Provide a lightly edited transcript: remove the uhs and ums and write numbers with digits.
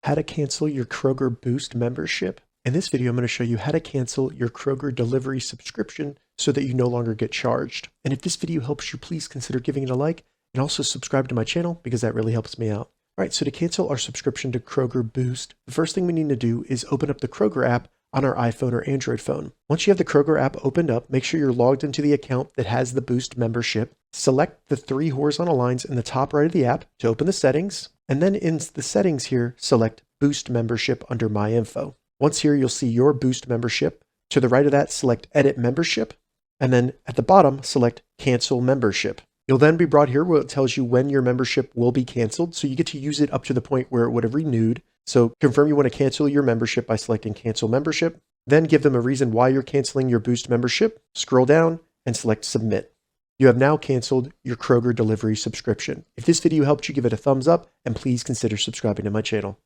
How to cancel your Kroger Boost membership. In this video, I'm going to show you how to cancel your Kroger delivery subscription so that you no longer get charged. And if this video helps you, please consider giving it a like and also subscribe to my channel because that really helps me out. All right, so to cancel our subscription to Kroger Boost, the first thing we need to do is open up the Kroger app on our iPhone or Android phone. Once you have the Kroger app opened up, make sure you're logged into the account that has the Boost membership. Select the three horizontal lines in the top right of the app to open the settings. And then in the settings here, select Boost Membership under My Info. Once here, you'll see your Boost membership. To the right of that, select Edit Membership. And then at the bottom, select Cancel Membership. You'll then be brought here where it tells you when your membership will be canceled. So you get to use it up to the point where it would have renewed. So confirm you want to cancel your membership by selecting Cancel Membership. Then give them a reason why you're canceling your Boost membership. Scroll down and select Submit. You have now canceled your Kroger delivery subscription. If this video helped you, give it a thumbs up and please consider subscribing to my channel.